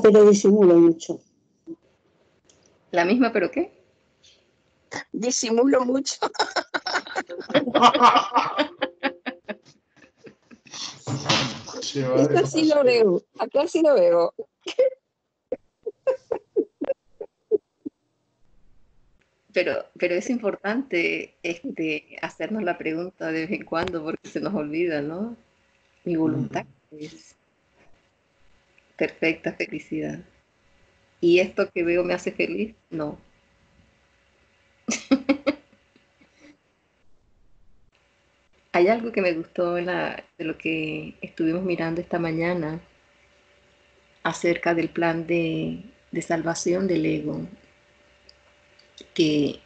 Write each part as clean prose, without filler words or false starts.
pero disimulo mucho. ¿La misma pero qué? Disimulo mucho. Esto sí lo veo, acá sí lo veo. Pero es importante hacernos la pregunta de vez en cuando porque se nos olvida, ¿no? Mi voluntad es perfecta felicidad. ¿Y esto que veo me hace feliz? No. Hay algo que me gustó de lo que estuvimos mirando esta mañana acerca del plan de salvación del ego, que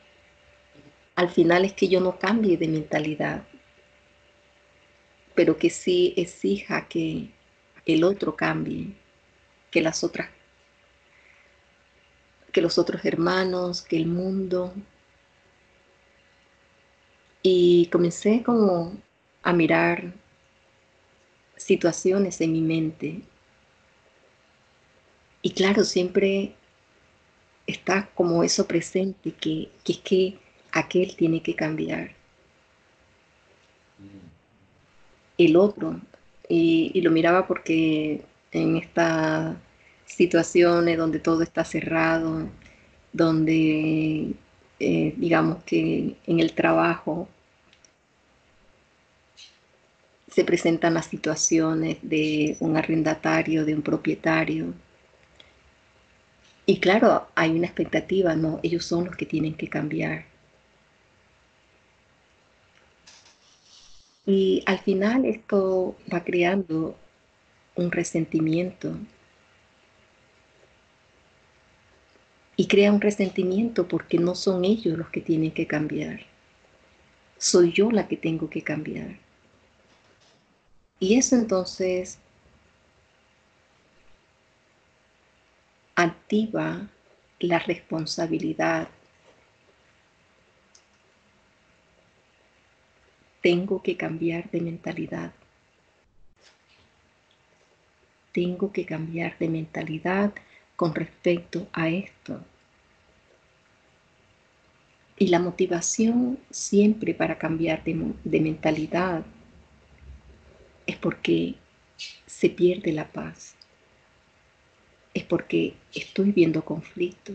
al final es que yo no cambie de mentalidad, pero que sí exija que el otro cambie, que que los otros hermanos, que el mundo. Y comencé como a mirar situaciones en mi mente. Y claro, siempre está como eso presente, que es que aquel tiene que cambiar, el otro. Y lo miraba porque en estas situaciones donde todo está cerrado, donde digamos que en el trabajo se presentan las situaciones de un arrendatario, de un propietario. Y claro, hay una expectativa, ¿no? Ellos son los que tienen que cambiar. Y al final esto va creando un resentimiento. Y crea un resentimiento porque no son ellos los que tienen que cambiar. Soy yo la que tengo que cambiar. Y eso entonces activa la responsabilidad. Tengo que cambiar de mentalidad. Tengo que cambiar de mentalidad con respecto a esto. Y la motivación siempre para cambiar de mentalidad es porque se pierde la paz, es porque estoy viendo conflicto,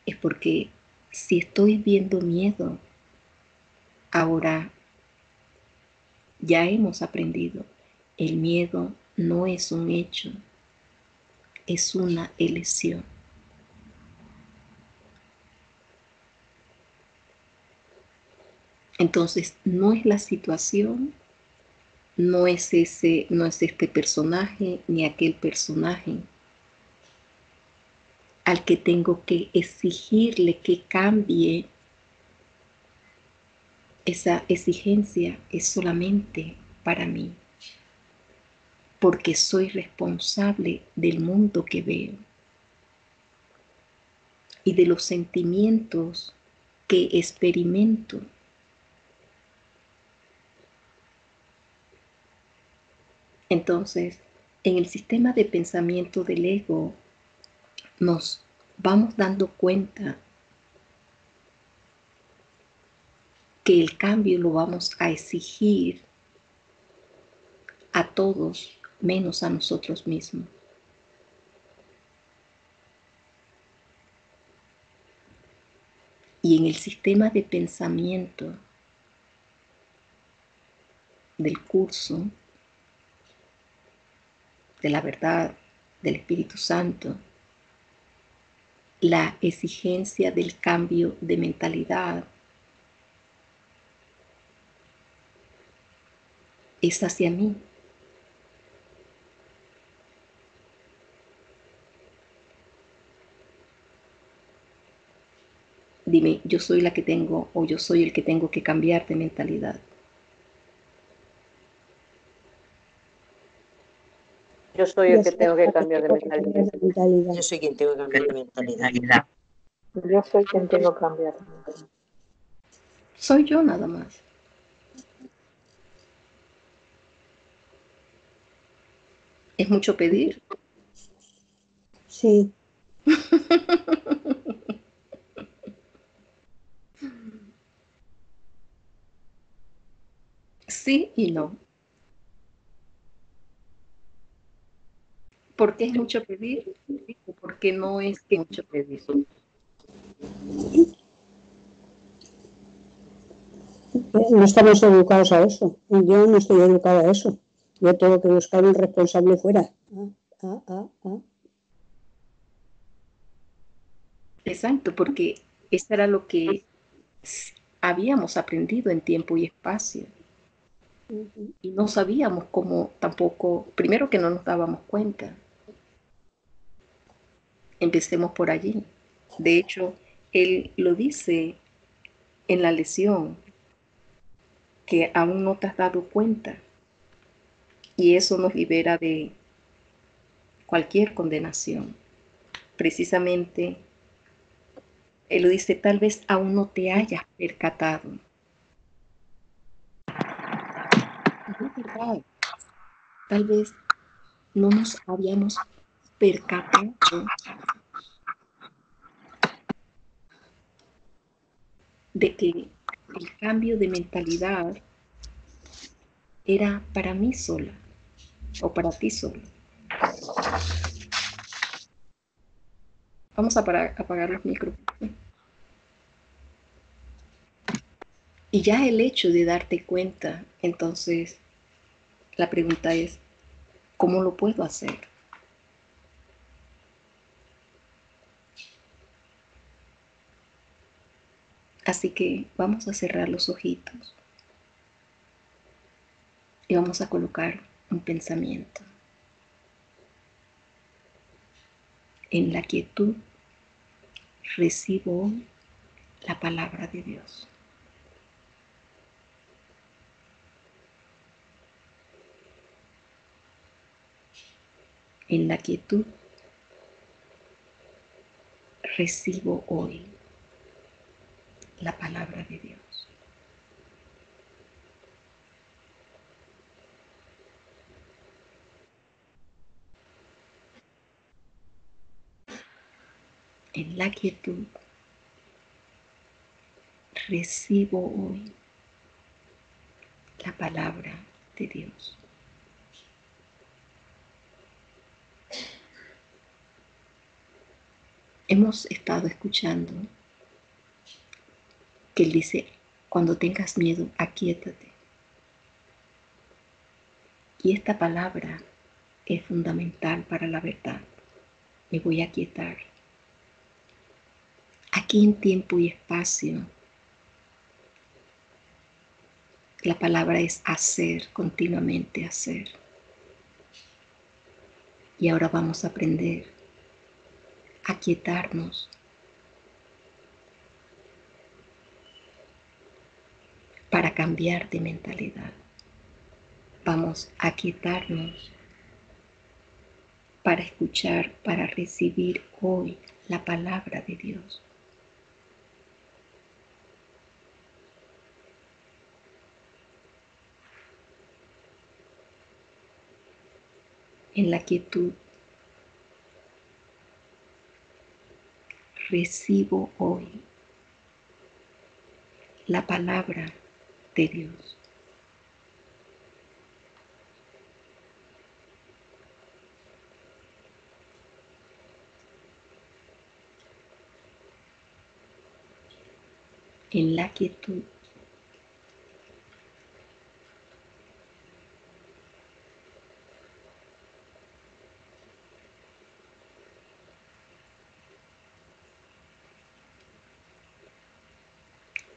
es porque si estoy viendo miedo, ahora ya hemos aprendido, el miedo no es un hecho, es una elección. Entonces, no es la situación, no es este personaje ni aquel personaje al que tengo que exigirle que cambie. Esa exigencia es solamente para mí, porque soy responsable del mundo que veo y de los sentimientos que experimento. Entonces, en el sistema de pensamiento del ego, nos vamos dando cuenta que el cambio lo vamos a exigir a todos menos a nosotros mismos. Y en el sistema de pensamiento del curso de la verdad del Espíritu Santo, la exigencia del cambio de mentalidad es hacia mí. Dime, yo soy la que tengo o yo soy el que tengo que cambiar de mentalidad. Yo soy el que tengo que cambiar de mentalidad. Yo soy quien tengo que cambiar de mentalidad. Yo soy quien tengo que cambiar. Soy yo nada más. ¿Es mucho pedir? Sí. Sí y no. ¿Por qué es mucho pedir? ¿Por qué no es mucho pedir? No estamos educados a eso. Yo no estoy educada a eso. Yo tengo que buscar un responsable fuera. Exacto, porque eso era lo que habíamos aprendido en tiempo y espacio. Y no sabíamos cómo tampoco, primero que no nos dábamos cuenta. Empecemos por allí. De hecho, él lo dice en la lección, que aún no te has dado cuenta. Y eso nos libera de cualquier condenación. Precisamente, él lo dice, tal vez aún no te hayas percatado. No es verdad. Tal vez no nos habíamos percatado de que el cambio de mentalidad era para mí sola o para ti solo. Vamos a apagar los micrófonos. Y ya el hecho de darte cuenta, entonces la pregunta es, ¿cómo lo puedo hacer? Así que vamos a cerrar los ojitos y vamos a colocar un pensamiento. En la quietud recibo hoy la palabra de Dios. En la quietud recibo hoy la palabra de Dios. En la quietud recibo hoy la palabra de Dios. Hemos estado escuchando que Él dice, cuando tengas miedo, aquíétate. Y esta palabra es fundamental para la verdad. Me voy a aquietar. Aquí en tiempo y espacio, la palabra es hacer, continuamente hacer. Y ahora vamos a aprender a aquietarnos para cambiar de mentalidad. Vamos a aquietarnos para escuchar, para recibir hoy la palabra de Dios. En la quietud recibo hoy la palabra de Dios. En la quietud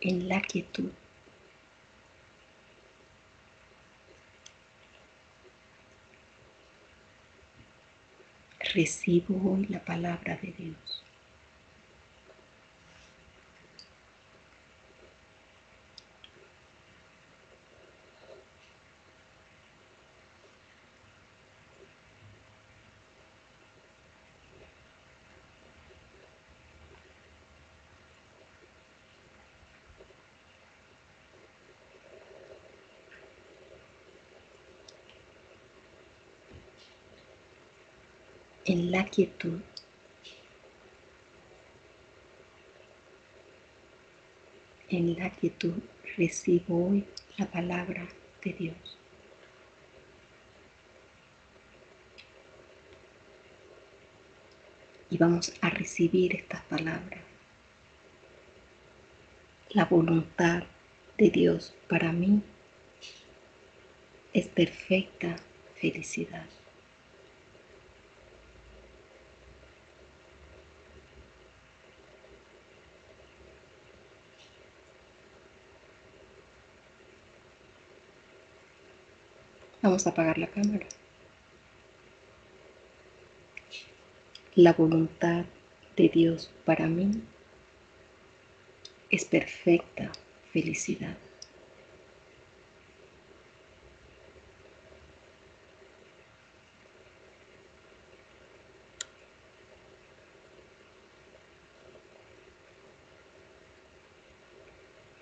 en la quietud recibo hoy la palabra de Dios. En la quietud en la quietud recibo hoy la palabra de Dios. Y vamos a recibir estas palabras. La voluntad de Dios para mí es perfecta felicidad. Vamos a apagar la cámara. La voluntad de Dios para mí es perfecta felicidad.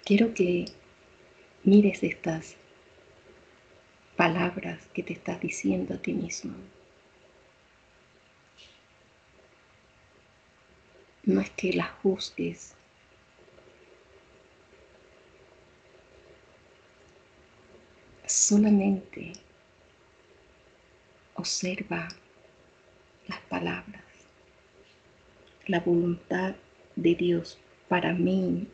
Quiero que mires estas palabras que te estás diciendo a ti mismo. No es que las juzgues, solamente observa las palabras. La voluntad de Dios para mí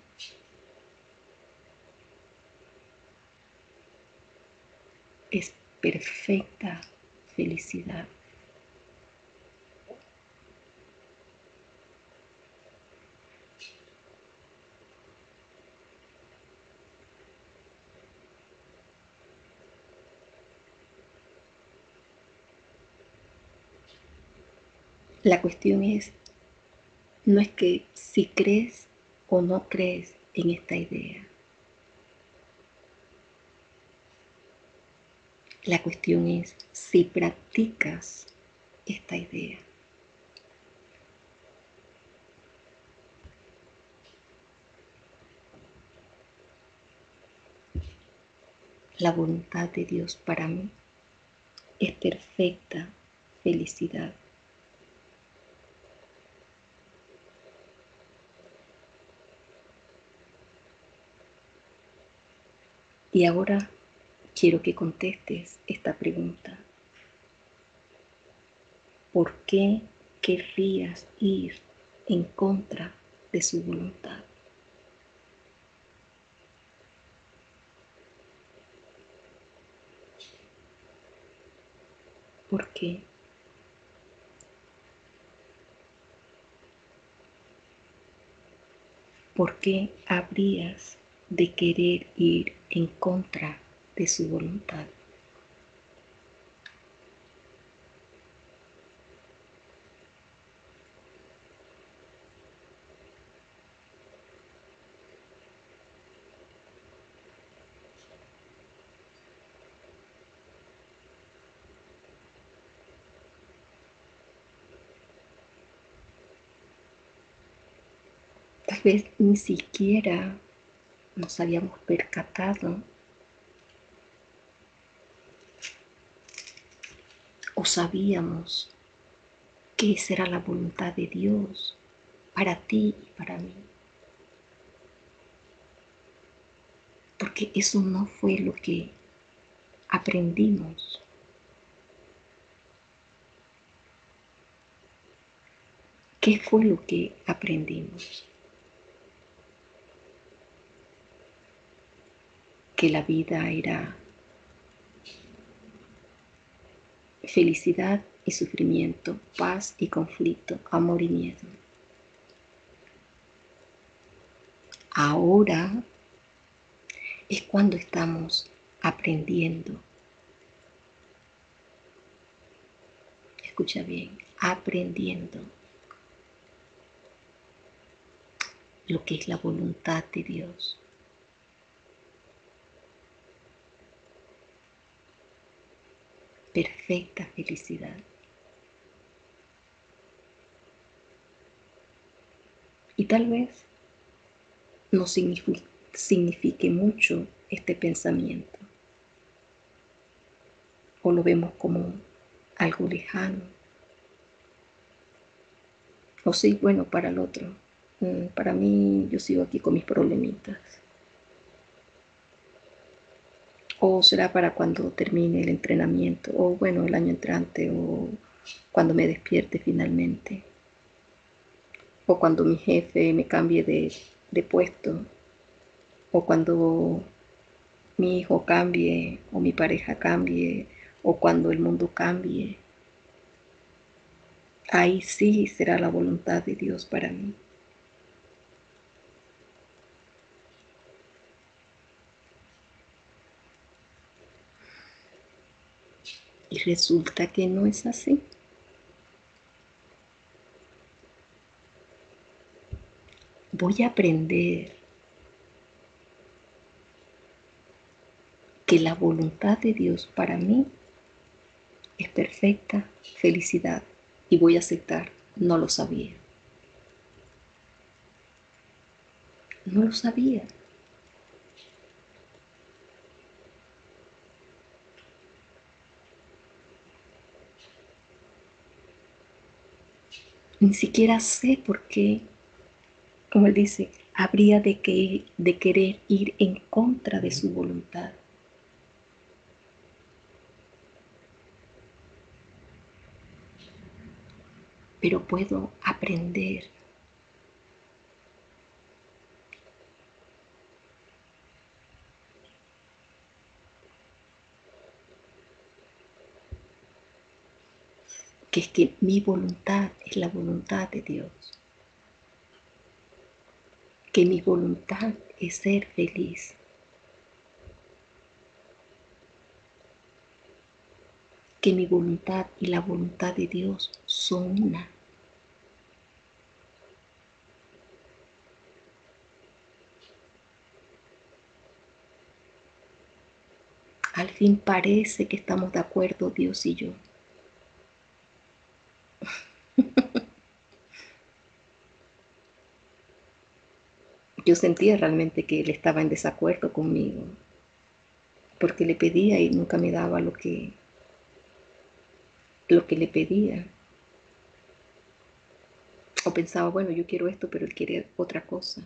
es perfecta felicidad. La cuestión no es que si crees o no crees en esta idea. La cuestión es si practicas esta idea. La voluntad de Dios para mí es perfecta felicidad. Y ahora quiero que contestes esta pregunta. ¿Por qué querrías ir en contra de su voluntad? ¿Por qué? ¿Por qué habrías de querer ir en contra de su voluntad? Tal vez ni siquiera nos habíamos percatado o sabíamos que esa era la voluntad de Dios para ti y para mí. Porque eso no fue lo que aprendimos. ¿Qué fue lo que aprendimos? Que la vida era felicidad y sufrimiento, paz y conflicto, amor y miedo. Ahora es cuando estamos aprendiendo. Escucha bien, aprendiendo lo que es la voluntad de Dios. Perfecta felicidad. Y tal vez no signifique mucho este pensamiento, o lo vemos como algo lejano, o sí, bueno, para el otro. Para mí, yo sigo aquí con mis problemitas. o será para cuando termine el entrenamiento, o bueno, el año entrante, o cuando me despierte finalmente, o cuando mi jefe me cambie de puesto, o cuando mi hijo cambie, o mi pareja cambie, o cuando el mundo cambie. Ahí sí será la voluntad de Dios para mí. Y resulta que no es así. Voy a aprender que la voluntad de Dios para mí es perfecta felicidad y voy a aceptar. No lo sabía. No lo sabía. Ni siquiera sé por qué, como él dice, habría de querer ir en contra de su voluntad. Pero puedo aprender que es que mi voluntad es la voluntad de Dios. Que mi voluntad es ser feliz. Que mi voluntad y la voluntad de Dios son una. Al fin parece que estamos de acuerdo Dios y yo. Yo sentía realmente que él estaba en desacuerdo conmigo, porque le pedía y nunca me daba lo que le pedía. O pensaba, bueno, yo quiero esto, pero él quiere otra cosa.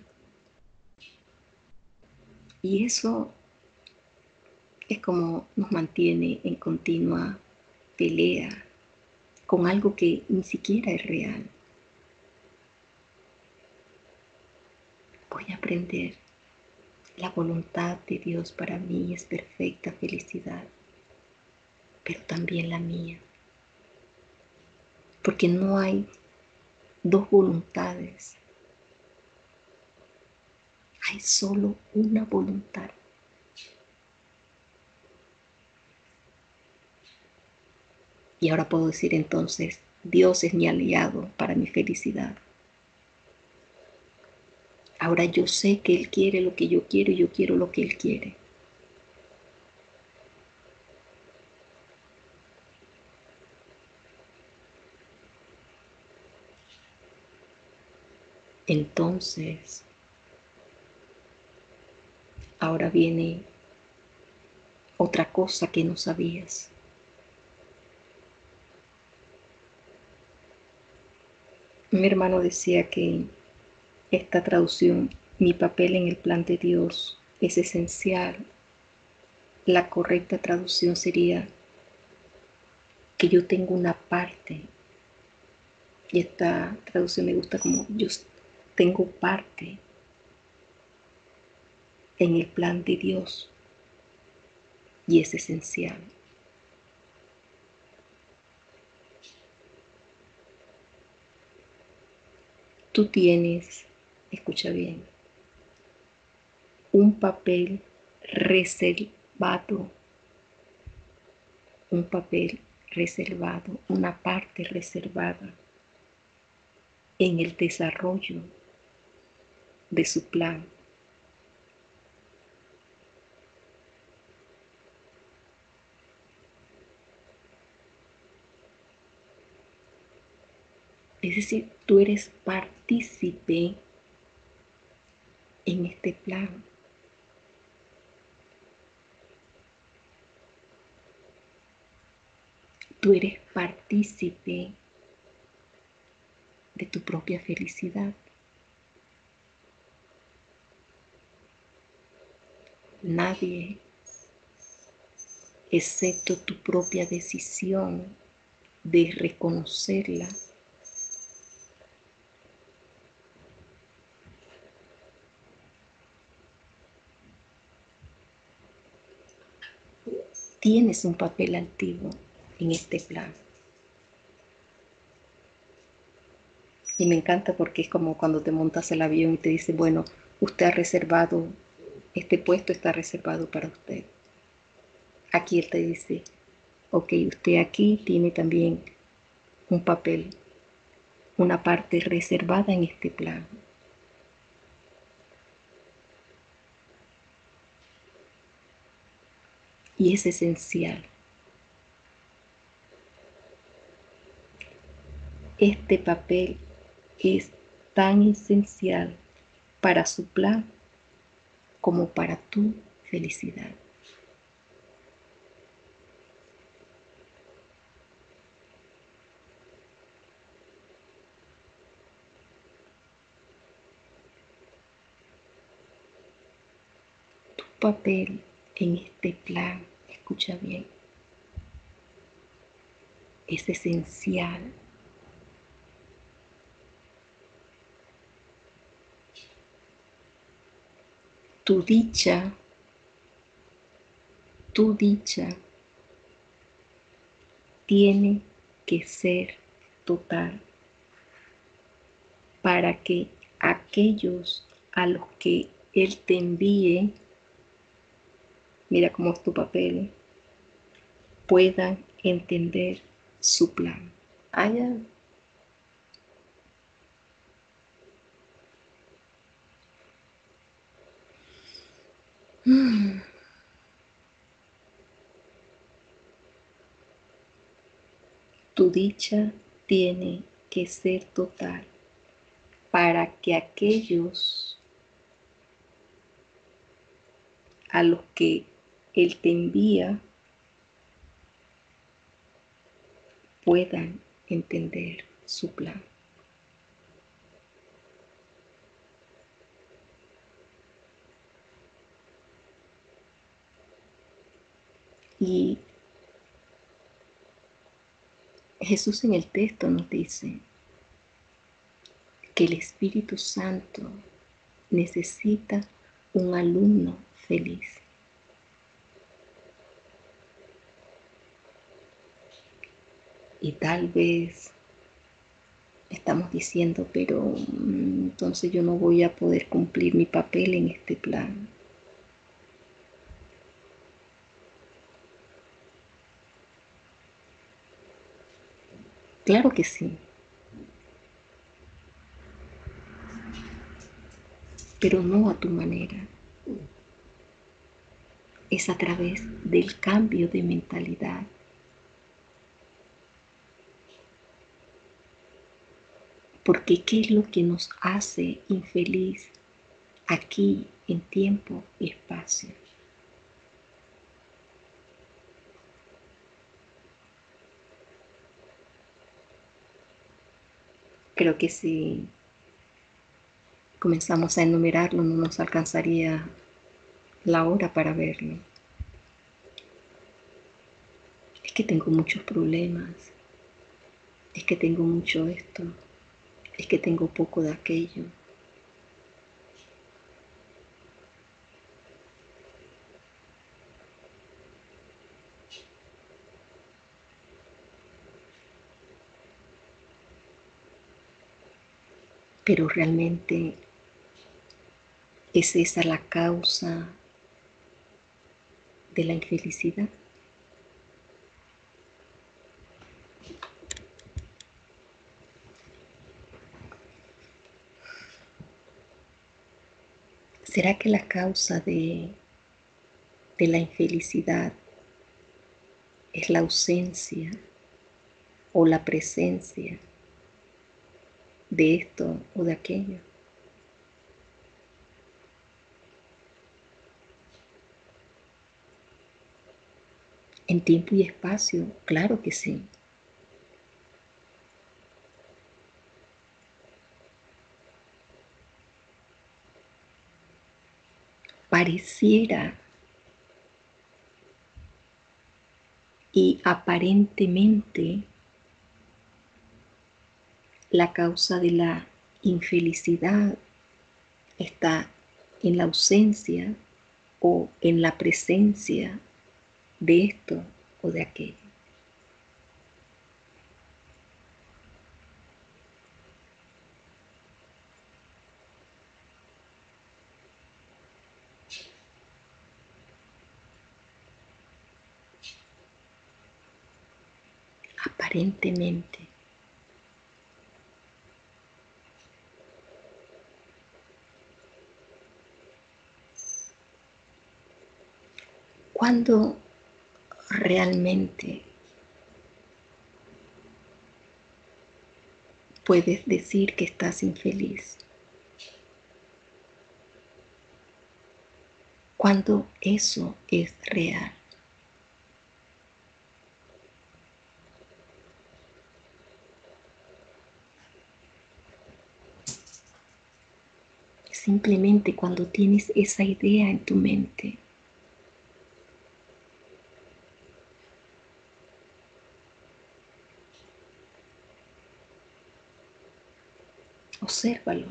Y eso es como nos mantiene en continua pelea con algo que ni siquiera es real. Voy a aprender. La voluntad de Dios para mí es perfecta felicidad, pero también la mía. Porque no hay dos voluntades. Hay solo una voluntad. Y ahora puedo decir entonces, Dios es mi aliado para mi felicidad. Ahora yo sé que Él quiere lo que yo quiero y yo quiero lo que Él quiere. Entonces, ahora viene otra cosa que no sabías. Mi hermano decía que esta traducción, mi papel en el plan de Dios, es esencial. La correcta traducción sería que yo tengo una parte, y esta traducción me gusta como yo tengo parte en el plan de Dios y es esencial. Tú tienes, escucha bien, un papel reservado, una parte reservada en el desarrollo de su plan. Es decir, tú eres partícipe en este plan. Tú eres partícipe de tu propia felicidad. Nadie excepto tu propia decisión de reconocerla. Tienes un papel activo en este plan. Y me encanta porque es como cuando te montas el avión y te dice, bueno, usted ha reservado, este puesto está reservado para usted. Aquí él te dice, ok, usted aquí tiene también un papel, una parte reservada en este plan. Y es esencial. Este papel es tan esencial para su plan como para tu felicidad. Tu papel en este plan, escucha bien, es esencial. Tu dicha tiene que ser total para que aquellos a los que Él te envíe, mira cómo es tu papel, puedan entender su plan. Ya. Tu dicha tiene que ser total para que aquellos a los que Él te envía puedan entender su plan. Y Jesús en el texto nos dice que el Espíritu Santo necesita un alumno feliz. Y tal vez estamos diciendo, pero entonces yo no voy a poder cumplir mi papel en este plan. Claro que sí, pero no a tu manera. Es a través del cambio de mentalidad. Porque ¿qué es lo que nos hace infeliz aquí en tiempo y espacio? Creo que si comenzamos a enumerarlo no nos alcanzaría la hora para verlo. Es que tengo muchos problemas, es que tengo mucho esto, es que tengo poco de aquello. Pero realmente ¿es esa la causa de la infelicidad? ¿Será que la causa de la infelicidad es la ausencia o la presencia de esto o de aquello? En tiempo y espacio, claro que sí. Pareciera Y aparentemente la causa de la infelicidad está en la ausencia o en la presencia de esto o de aquello. Aparentemente. ¿Cuándo realmente puedes decir que estás infeliz? Cuando eso es real. Simplemente cuando tienes esa idea en tu mente. Obsérvalo.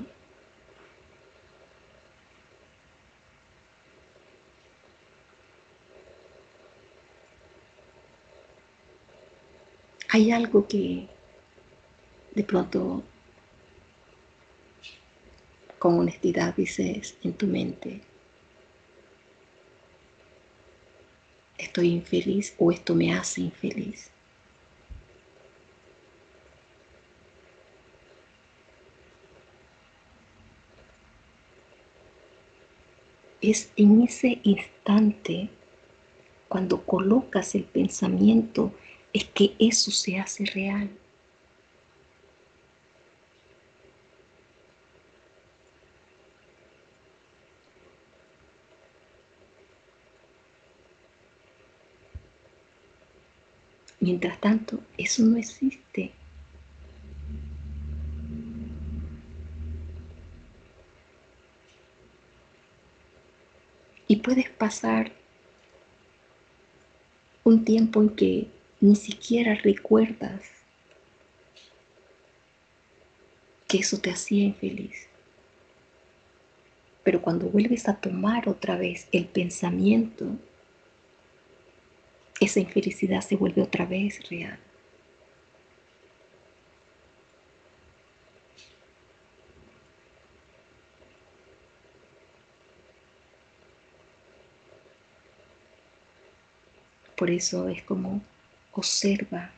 Hay algo que de pronto con honestidad dices en tu mente, estoy infeliz o esto me hace infeliz. Es en ese instante cuando colocas el pensamiento, es que eso se hace real. Mientras tanto, eso no existe. Y puedes pasar un tiempo en que ni siquiera recuerdas que eso te hacía infeliz. Pero cuando vuelves a tomar otra vez el pensamiento, esa infelicidad se vuelve otra vez real. Por eso es como observa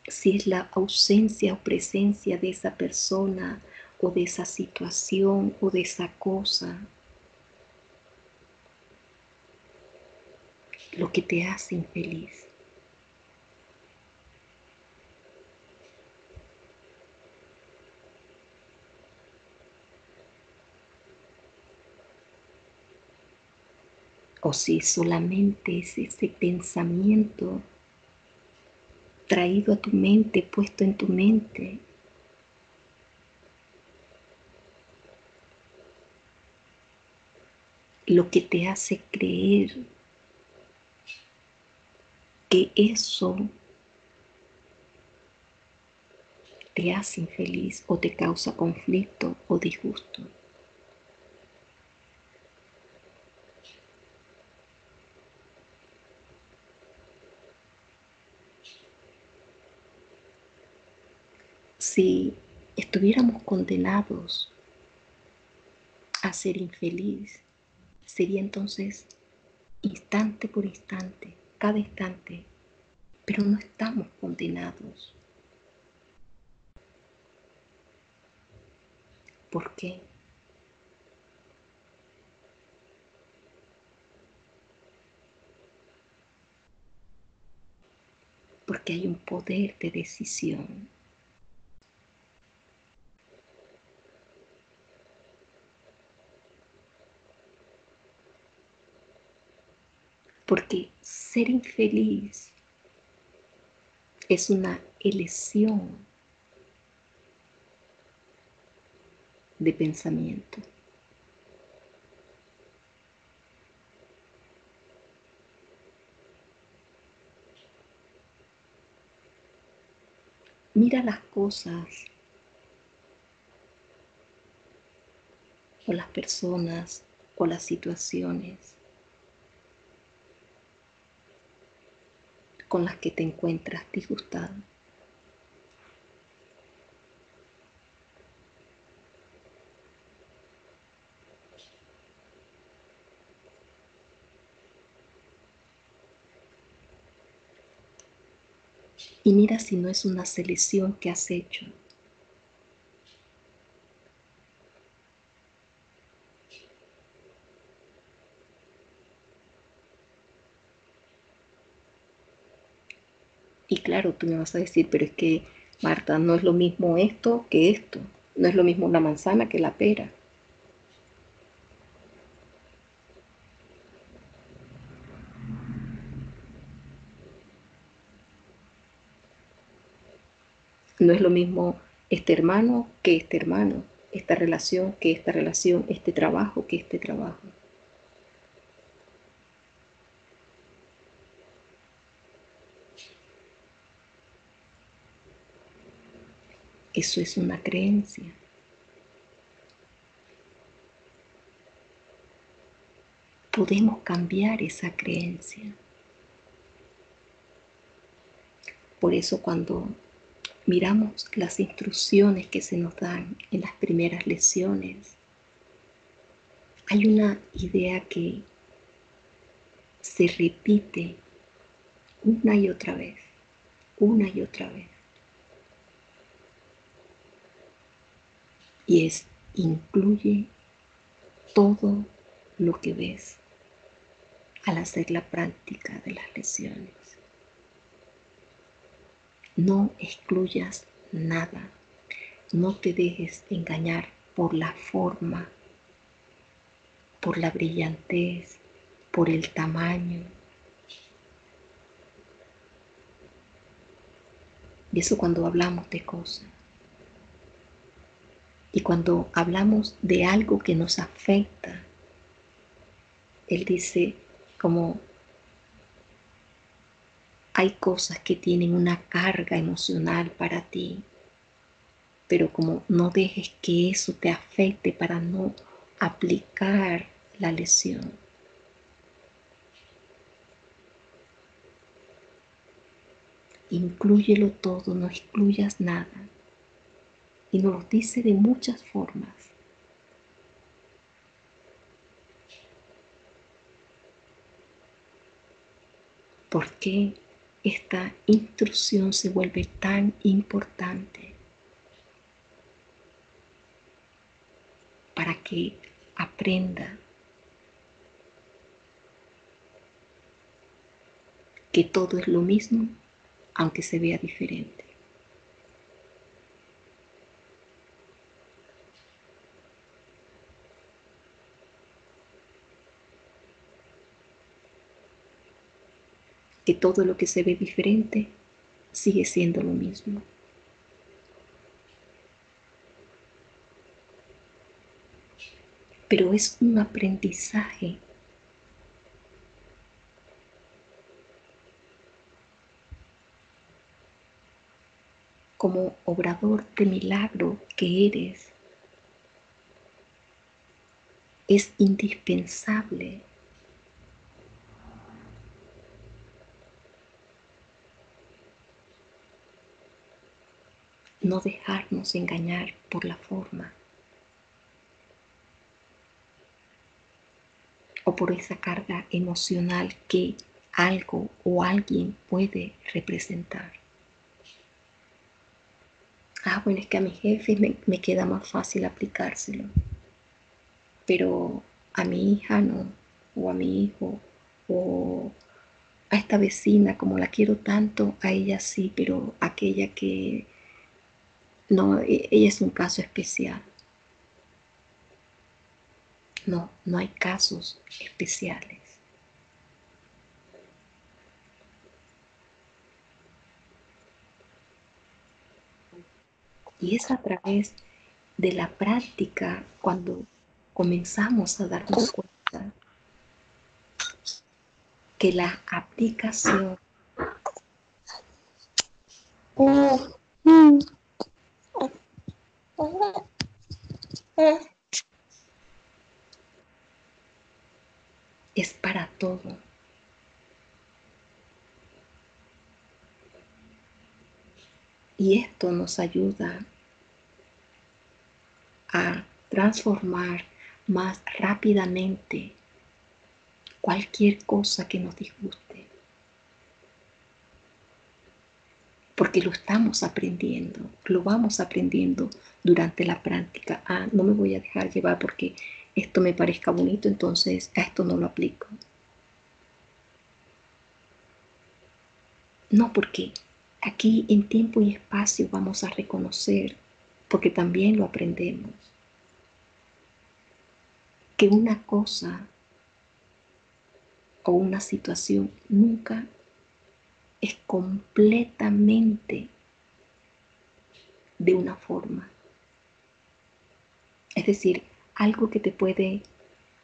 si es la ausencia o presencia de esa persona o de esa situación o de esa cosa lo que te hace infeliz. O si solamente es ese pensamiento traído a tu mente, puesto en tu mente, lo que te hace creer que eso te hace infeliz o te causa conflicto o disgusto. Si estuviéramos condenados a ser infeliz, sería entonces instante por instante, cada instante, pero no estamos condenados. ¿Por qué? Porque hay un poder de decisión. Porque ser infeliz es una elección de pensamiento. Mira las cosas o las personas o las situaciones con las que te encuentras disgustado. Y mira si no es una selección que has hecho. Y claro, tú me vas a decir, pero es que, Marta, no es lo mismo esto que esto. No es lo mismo la manzana que la pera. No es lo mismo este hermano que este hermano, esta relación que esta relación, este trabajo que este trabajo. Eso es una creencia. Podemos cambiar esa creencia. Por eso cuando miramos las instrucciones que se nos dan en las primeras lecciones, hay una idea que se repite una y otra vez, una y otra vez. Y es, incluye todo lo que ves al hacer la práctica de las lecciones. No excluyas nada. No te dejes engañar por la forma, por la brillantez, por el tamaño. Y eso cuando hablamos de cosas. Y cuando hablamos de algo que nos afecta, él dice como hay cosas que tienen una carga emocional para ti, pero como no dejes que eso te afecte para no aplicar la lesión. Inclúyelo todo, no excluyas nada. Y nos lo dice de muchas formas. ¿Por qué esta instrucción se vuelve tan importante? Para que aprenda que todo es lo mismo, aunque se vea diferente. Que todo lo que se ve diferente sigue siendo lo mismo. Pero es un aprendizaje. Como obrador de milagro que eres, es indispensable no dejarnos engañar por la forma o por esa carga emocional que algo o alguien puede representar. Bueno, es que a mis jefes me queda más fácil aplicárselo, pero a mi hija no, o a mi hijo, o a esta vecina, como la quiero tanto, a ella sí, pero aquella que no, ella es un caso especial. No, no hay casos especiales. Y es a través de la práctica cuando comenzamos a darnos cuenta que la aplicación Es para todo. Y esto nos ayuda a transformar más rápidamente cualquier cosa que nos disguste. Porque lo estamos aprendiendo, lo vamos aprendiendo durante la práctica. No me voy a dejar llevar porque esto me parezca bonito, entonces a esto no lo aplico. No, porque aquí en tiempo y espacio vamos a reconocer, porque también lo aprendemos, que una cosa o una situación nunca es completamente de una forma. Es decir, algo que te puede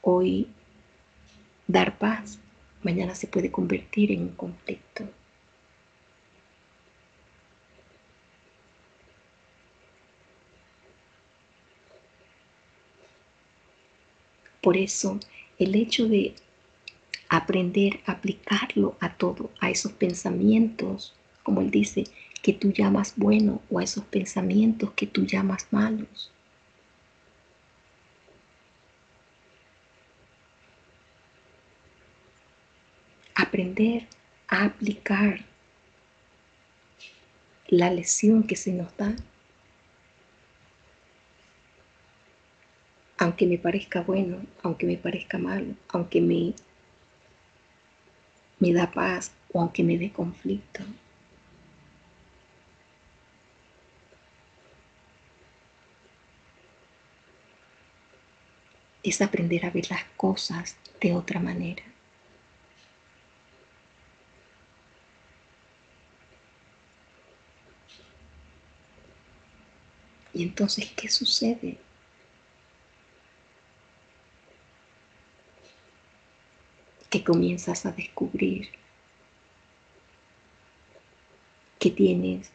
hoy dar paz, mañana se puede convertir en un conflicto. Por eso, el hecho de aprender a aplicarlo a todo, a esos pensamientos, como él dice, que tú llamas bueno, o a esos pensamientos que tú llamas malos. Aprender a aplicar la lección que se nos da, aunque me parezca bueno, aunque me parezca malo, aunque me da paz o aunque me dé conflicto. Es aprender a ver las cosas de otra manera. Y entonces, ¿qué sucede? Que comienzas a descubrir que tienes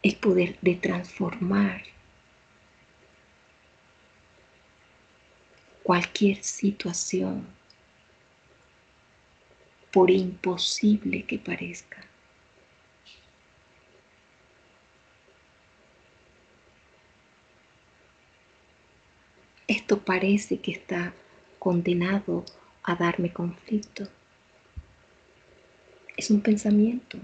el poder de transformar cualquier situación, por imposible que parezca. Esto parece que está condenado a darme conflicto. Es un pensamiento.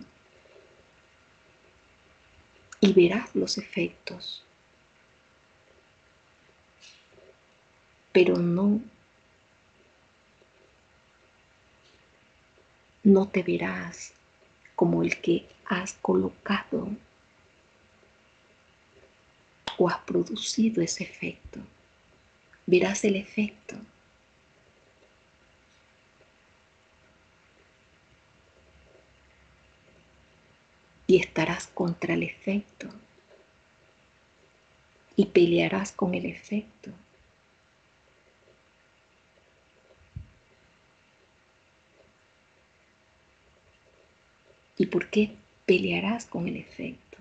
Y verás los efectos. Pero no te verás como el que has colocado o has producido ese efecto. Verás el efecto. Y estarás contra el efecto. Y pelearás con el efecto. ¿Y por qué pelearás con el efecto?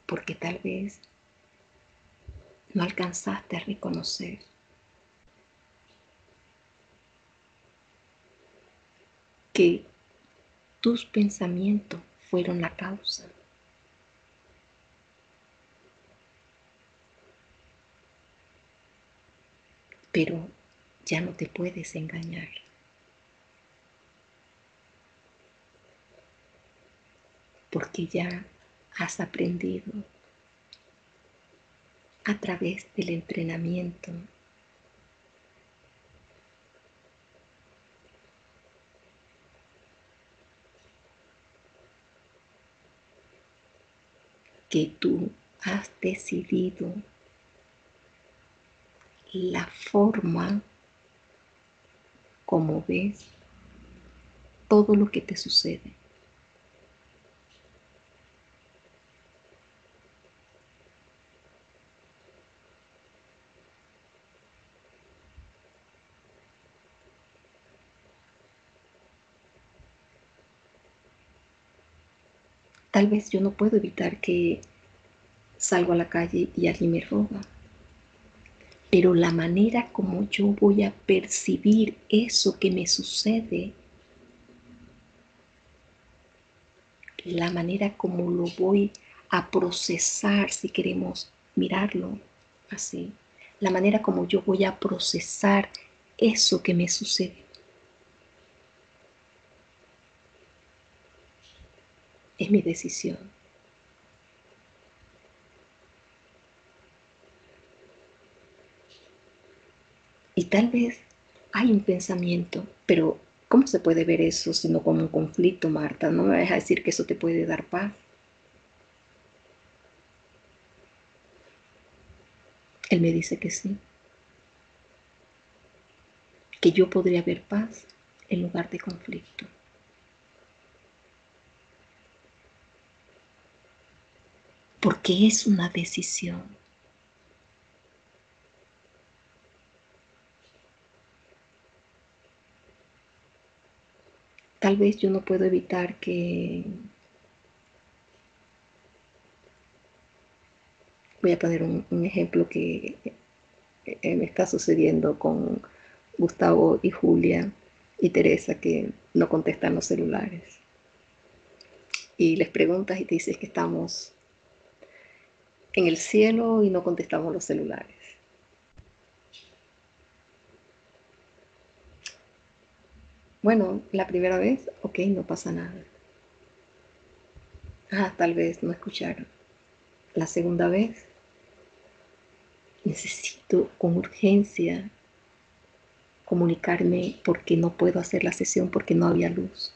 Porque tal vez no alcanzaste a reconocer que tus pensamientos fueron la causa. Pero ya no te puedes engañar. Porque ya has aprendido a través del entrenamiento que tú has decidido la forma como ves todo lo que te sucede. Tal vez yo no puedo evitar que salgo a la calle y alguien me roba. Pero la manera como yo voy a percibir eso que me sucede, la manera como lo voy a procesar, si queremos mirarlo así, la manera como yo voy a procesar eso que me sucede, es mi decisión. Y tal vez hay un pensamiento, pero ¿cómo se puede ver eso sino como un conflicto, Marta? No me vas a decir que eso te puede dar paz. Él me dice que sí, que yo podría ver paz en lugar de conflicto. Porque es una decisión. Tal vez yo no puedo evitar que... Voy a poner un ejemplo que me está sucediendo con Gustavo y Julia y Teresa, que no contestan los celulares. Y les preguntas y te dices que estamos en el cielo y no contestamos los celulares. Bueno, la primera vez, ok, no pasa nada. Tal vez no escucharon. La segunda vez, necesito con urgencia comunicarme porque no puedo hacer la sesión porque no había luz.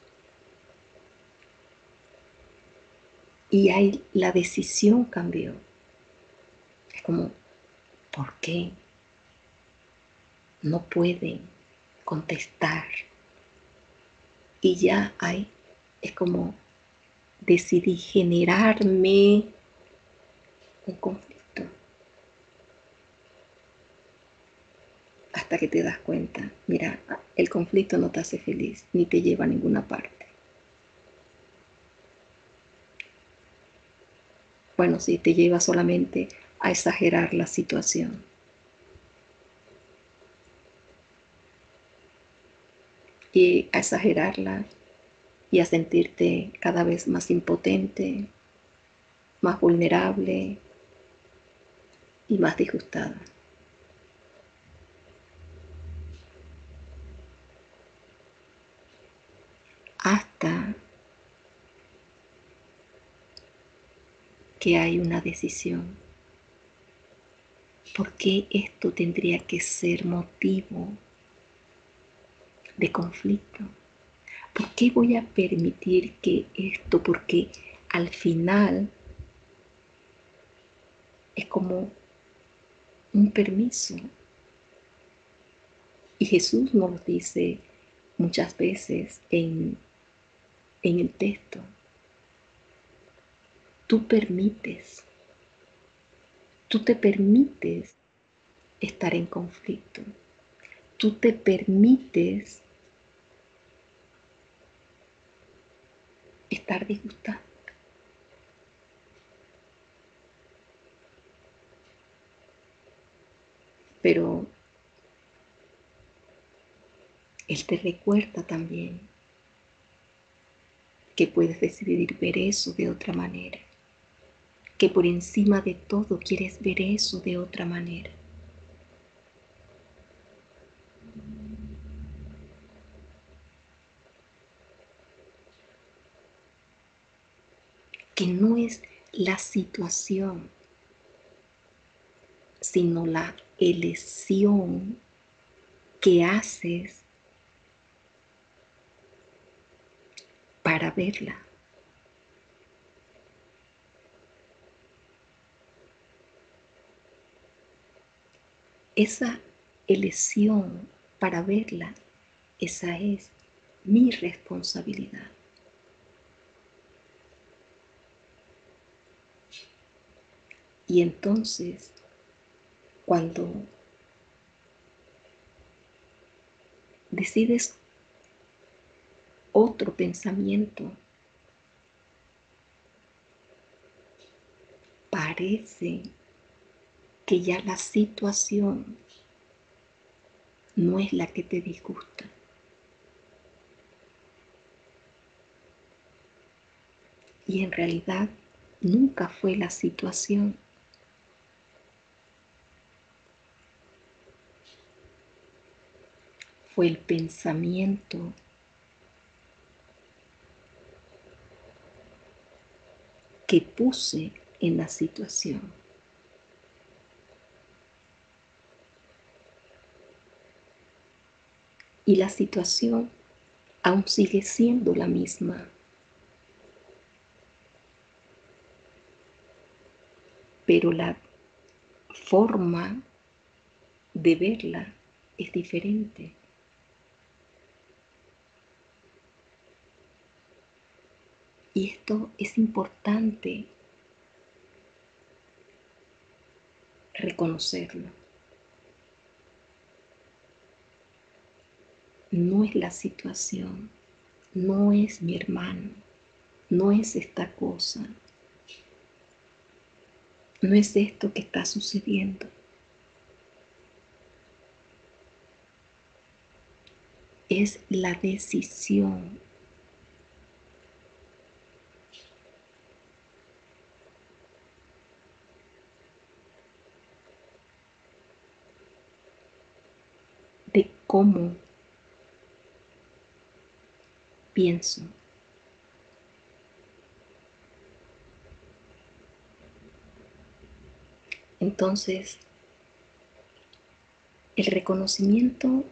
Y ahí la decisión cambió. Es como, ¿por qué no pueden contestar? Y ya hay, es como decidí generarme un conflicto. Hasta que te das cuenta, mira, el conflicto no te hace feliz ni te lleva a ninguna parte. Bueno, sí, te lleva solamente a exagerar la situación. Y a exagerarla y a sentirte cada vez más impotente, más vulnerable y más disgustada. Hasta que hay una decisión. ¿Por qué esto tendría que ser motivo de conflicto? ¿Por qué voy a permitir que esto? Porque al final es como un permiso. Y Jesús nos lo dice muchas veces en el texto. Tú te permites estar en conflicto. Tú te permites estar disgustado. Pero Él te recuerda también que puedes decidir ver eso de otra manera, que por encima de todo quieres ver eso de otra manera. Que no es la situación, sino la elección que haces para verla. Esa elección para verla, esa es mi responsabilidad. Y entonces, cuando decides otro pensamiento, parece que ya la situación no es la que te disgusta. Y en realidad nunca fue la situación. Fue el pensamiento que puse en la situación. Y la situación aún sigue siendo la misma. Pero la forma de verla es diferente. Y esto es importante reconocerlo. No es la situación, no es mi hermano, no es esta cosa, no es esto que está sucediendo. Es la decisión de cómo pienso. Entonces, el reconocimiento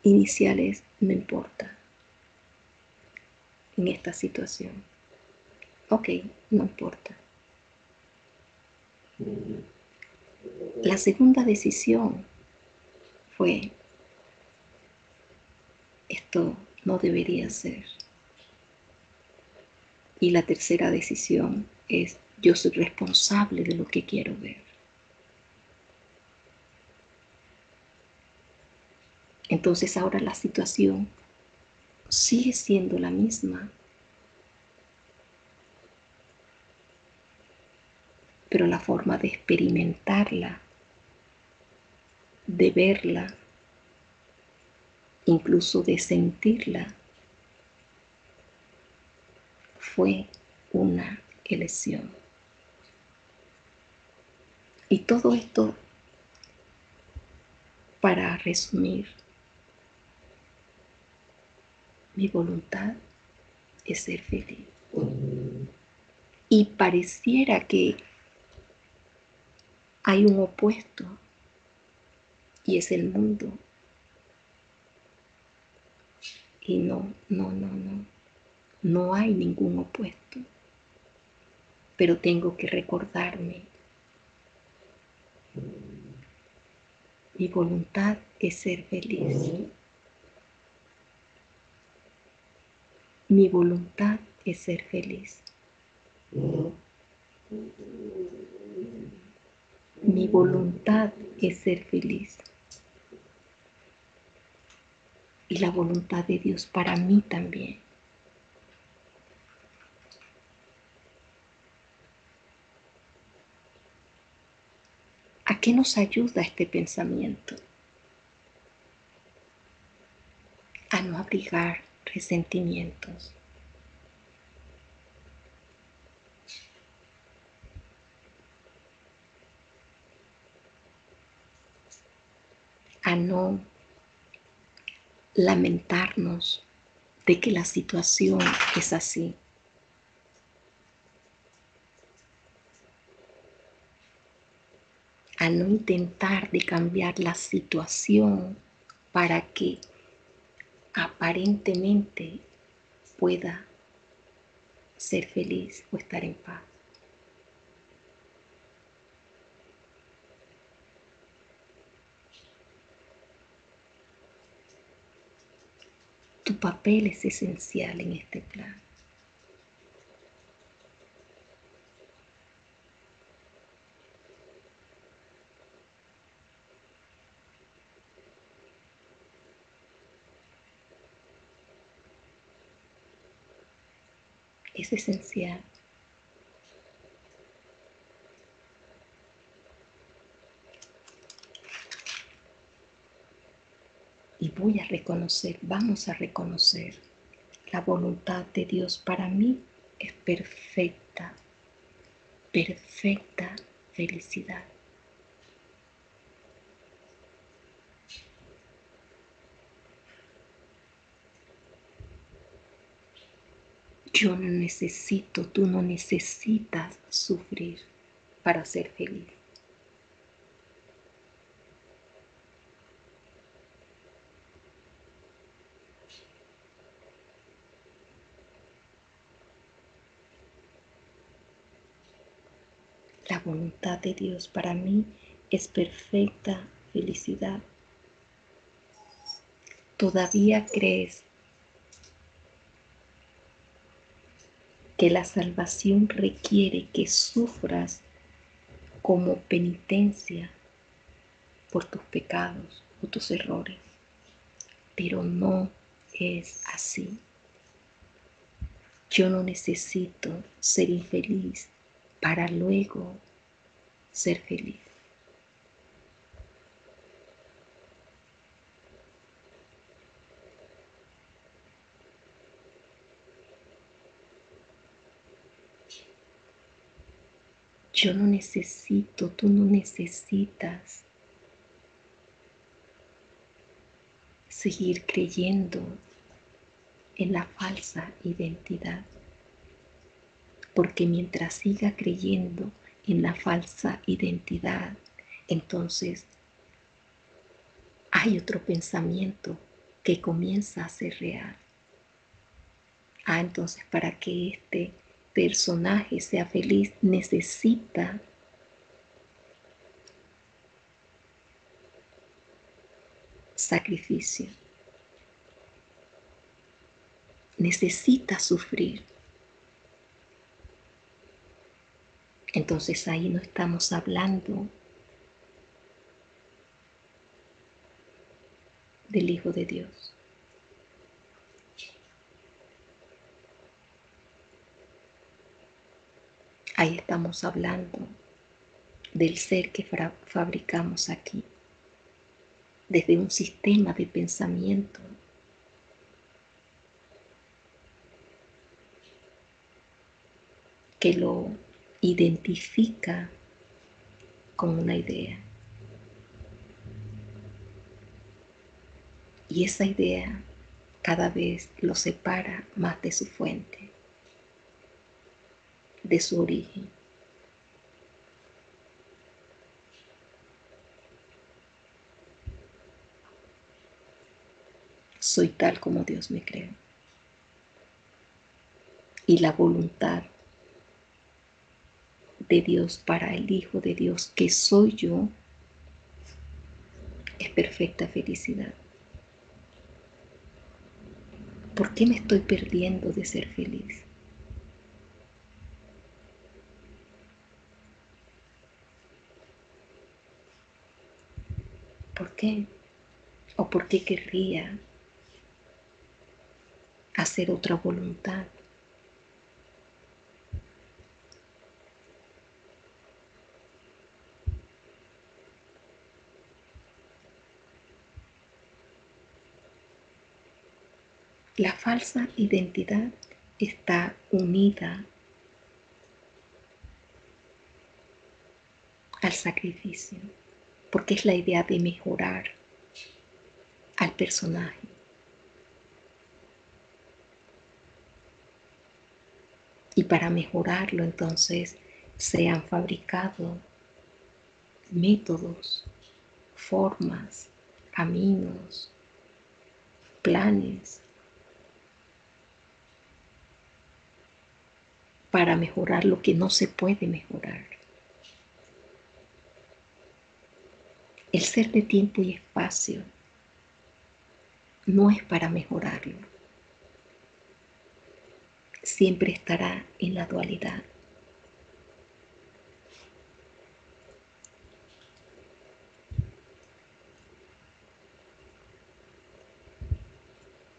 inicial es: no importa en esta situación. Ok, no importa. La segunda decisión fue: esto no debería ser. Y la tercera decisión es: yo soy responsable de lo que quiero ver. Entonces ahora la situación sigue siendo la misma, pero la forma de experimentarla, de verla, incluso de sentirla, fue una elección. Y todo esto, para resumir, mi voluntad es ser feliz. Y pareciera que hay un opuesto, y es el mundo. Y no hay ningún opuesto. Pero tengo que recordarme: mi voluntad es ser feliz. Mi voluntad es ser feliz. Mi voluntad es ser feliz. Y la voluntad de Dios para mí también. ¿A qué nos ayuda este pensamiento? A no abrigar resentimientos. A no lamentarnos de que la situación es así. A no intentar de cambiar la situación para que aparentemente pueda ser feliz o estar en paz. Tu papel es esencial en este plan. Es esencial. voy a reconocer, vamos a reconocer la voluntad de Dios para mí es perfecta, perfecta felicidad. Yo no necesito, tú no necesitas sufrir para ser feliz. La voluntad de Dios para mí es perfecta felicidad. ¿Todavía crees que la salvación requiere que sufras como penitencia por tus pecados o tus errores? Pero no es así. Yo no necesito ser infeliz para luego ser feliz. Yo no necesito, tú no necesitas seguir creyendo en la falsa identidad, porque mientras siga creyendo en la falsa identidad, entonces hay otro pensamiento que comienza a ser real. Entonces para que este personaje sea feliz necesita sacrificio, necesita sufrir. Entonces ahí no estamos hablando del Hijo de Dios. Ahí estamos hablando del ser que fabricamos aquí, desde un sistema de pensamiento que lo identifica con una idea. Y esa idea cada vez lo separa más de su fuente, de su origen. Soy tal como Dios me creó. Y la voluntad de Dios para el Hijo de Dios, que soy yo, es perfecta felicidad. ¿Por qué me estoy perdiendo de ser feliz? ¿Por qué? ¿O por qué querría hacer otra voluntad? La falsa identidad está unida al sacrificio, porque es la idea de mejorar al personaje. Y para mejorarlo entonces se han fabricado métodos, formas, caminos, planes para mejorar lo que no se puede mejorar. El ser de tiempo y espacio no es para mejorarlo. Siempre estará en la dualidad.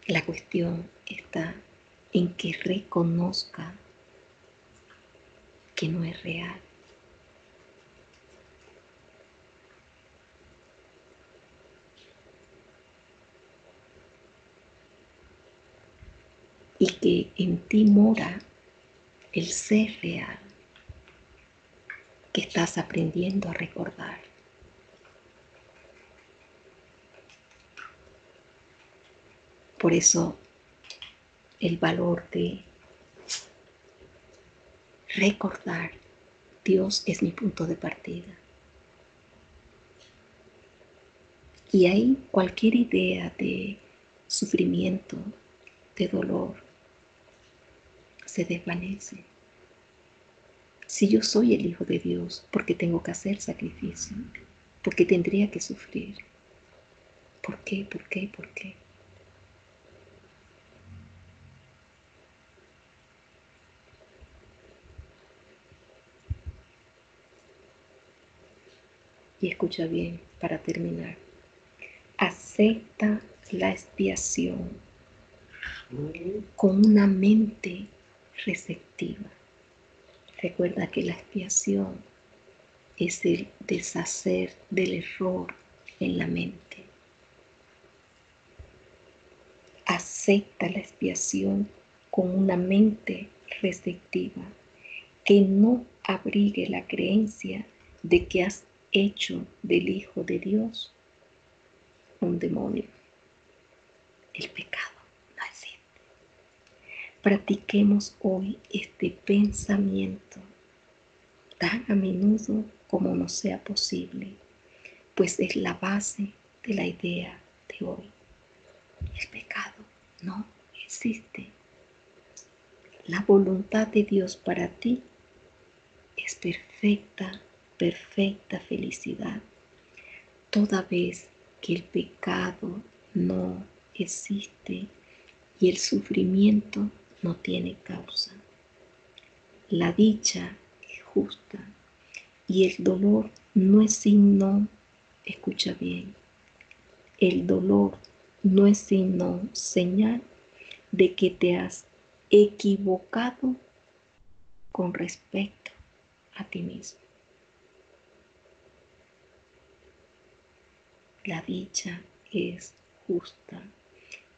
La cuestión está en que reconozca que no es real. y que en ti mora el ser real que estás aprendiendo a recordar. Por eso el valor de recordar, Dios es mi punto de partida. Y ahí cualquier idea de sufrimiento, de dolor, se desvanece. Si yo soy el Hijo de Dios, ¿por qué tengo que hacer sacrificio? ¿Por qué tendría que sufrir? ¿Por qué? ¿Por qué? ¿Por qué? Y escucha bien para terminar. Acepta la expiación con una mente receptiva. Recuerda que la expiación es el deshacer del error en la mente. Acepta la expiación con una mente receptiva que no abrigue la creencia de que has hecho del Hijo de Dios un demonio. El pecado no existe. Practiquemos hoy este pensamiento tan a menudo como nos sea posible, pues es la base de la idea de hoy. El pecado no existe. La voluntad de Dios para ti es perfecta, perfecta felicidad. Toda vez que el pecado no existe y el sufrimiento no tiene causa. La dicha es justa y el dolor no es signo, escucha bien, el dolor no es signo, señal de que te has equivocado con respecto a ti mismo. La dicha es justa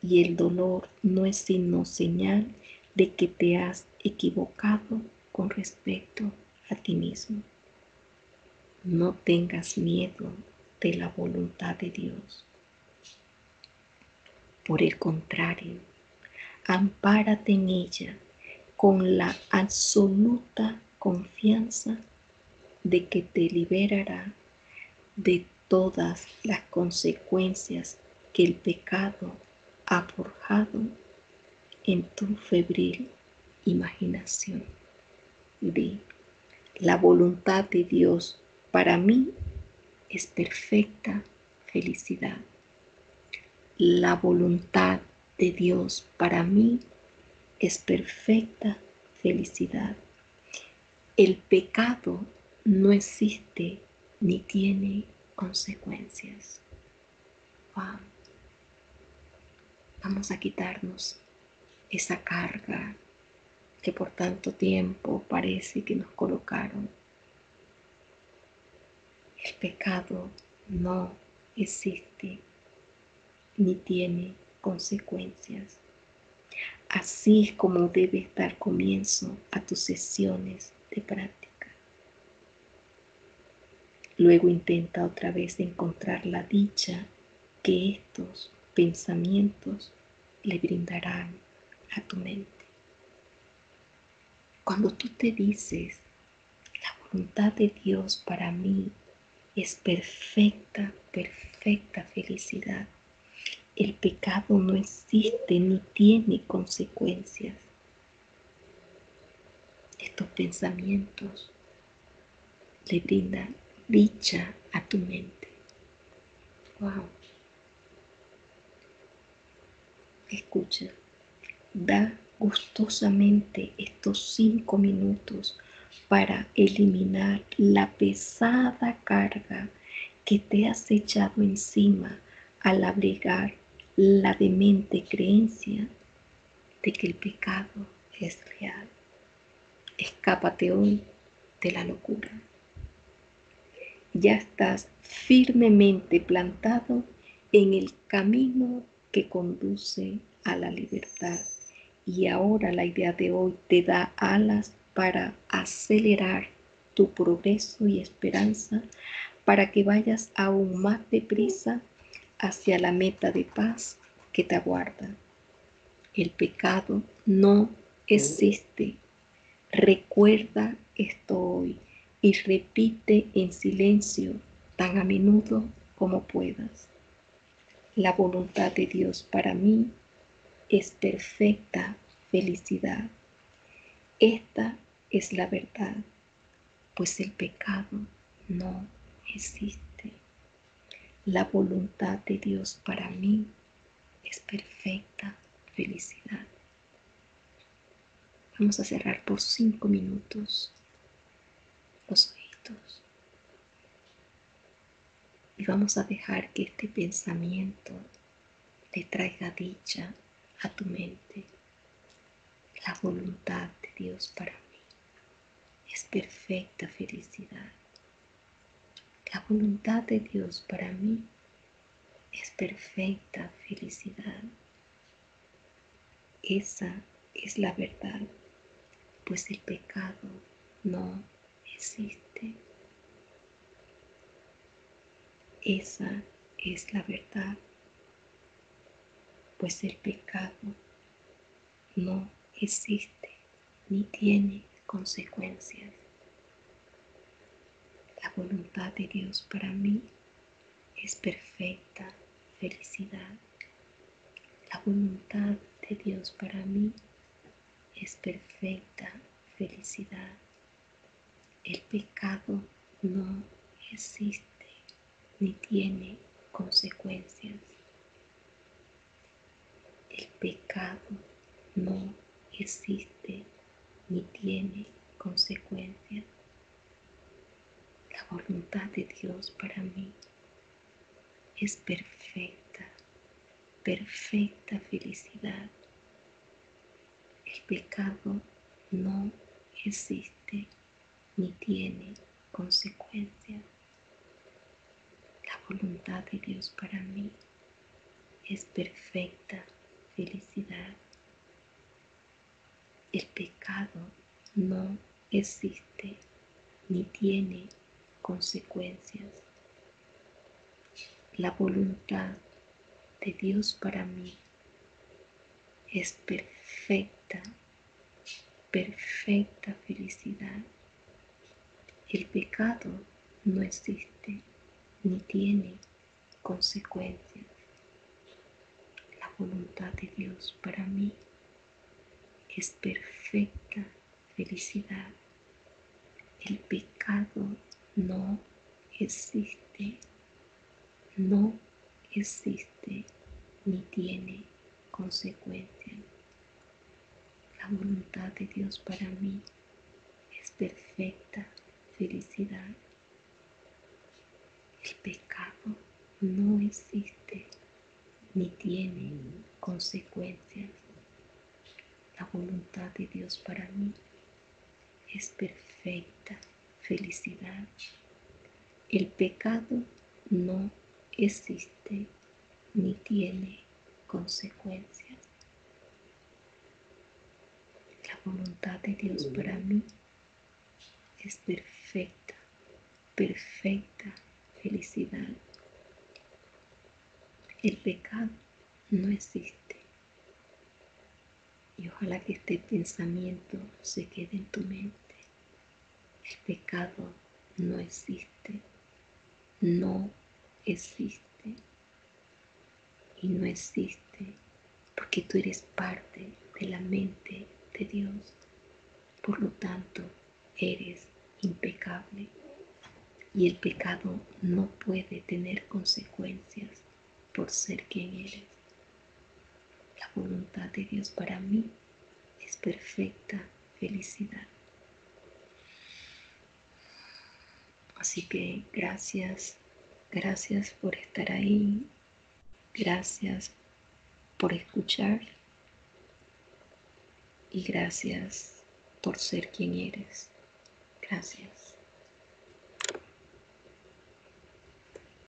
y el dolor no es sino señal de que te has equivocado con respecto a ti mismo. No tengas miedo de la voluntad de Dios. Por el contrario, ampárate en ella con la absoluta confianza de que te liberará de todas las consecuencias que el pecado ha forjado en tu febril imaginación. Di, la voluntad de Dios para mí es perfecta felicidad. La voluntad de Dios para mí es perfecta felicidad. El pecado no existe ni tiene consecuencias. Wow. Vamos a quitarnos esa carga que por tanto tiempo parece que nos colocaron. El pecado no existe ni tiene consecuencias. Así es como debes dar comienzo a tus sesiones de práctica. Luego intenta otra vez encontrar la dicha que estos pensamientos le brindarán a tu mente. Cuando tú te dices, la voluntad de Dios para mí es perfecta, perfecta felicidad. El pecado no existe ni tiene consecuencias. Estos pensamientos le brindan dicha a tu mente. Wow. Escucha, da gustosamente estos 5 minutos para eliminar la pesada carga que te has echado encima al abrigar la demente creencia de que el pecado es real. Escápate hoy de la locura. Ya estás firmemente plantado en el camino que conduce a la libertad Y ahora la idea de hoy te da alas para acelerar tu progreso y esperanza, para que vayas aún más deprisa hacia la meta de paz que te aguarda. El pecado no existe. Recuerda esto hoy y repite en silencio tan a menudo como puedas. La voluntad de Dios para mí es perfecta felicidad. Esta es la verdad, pues el pecado no existe. La voluntad de Dios para mí es perfecta felicidad. Vamos a cerrar por 5 minutos los ojitos y vamos a dejar que este pensamiento le traiga dicha a tu mente. La voluntad de Dios para mí es perfecta felicidad. La voluntad de Dios para mí es perfecta felicidad. Esa es la verdad, pues el pecado no existe. Esa es la verdad, pues el pecado no existe ni tiene consecuencias. La voluntad de Dios para mí es perfecta felicidad. La voluntad de Dios para mí es perfecta felicidad. El pecado no existe ni tiene consecuencias. El pecado no existe ni tiene consecuencias. La voluntad de Dios para mí es perfecta, perfecta felicidad. El pecado no existe ni tiene consecuencias. La voluntad de Dios para mí es perfecta felicidad. El pecado no existe ni tiene consecuencias. La voluntad de Dios para mí es perfecta, perfecta felicidad. El pecado no existe ni tiene consecuencias. La voluntad de Dios para mí es perfecta felicidad. El pecado no existe, no existe ni tiene consecuencias. La voluntad de Dios para mí es perfecta felicidad. El pecado no existe ni tiene consecuencias. La voluntad de Dios para mí es perfecta felicidad. El pecado no existe ni tiene consecuencias. La voluntad de Dios para mí es perfecta, perfecta felicidad. El pecado no existe. Y ojalá que este pensamiento se quede en tu mente. El pecado no existe, no existe y no existe porque tú eres parte de la mente de Dios. Por lo tanto, eres impecable y el pecado no puede tener consecuencias por ser quien eres. La voluntad de Dios para mí es perfecta felicidad. Así que gracias, gracias por estar ahí, gracias por escuchar y gracias por ser quien eres. Gracias.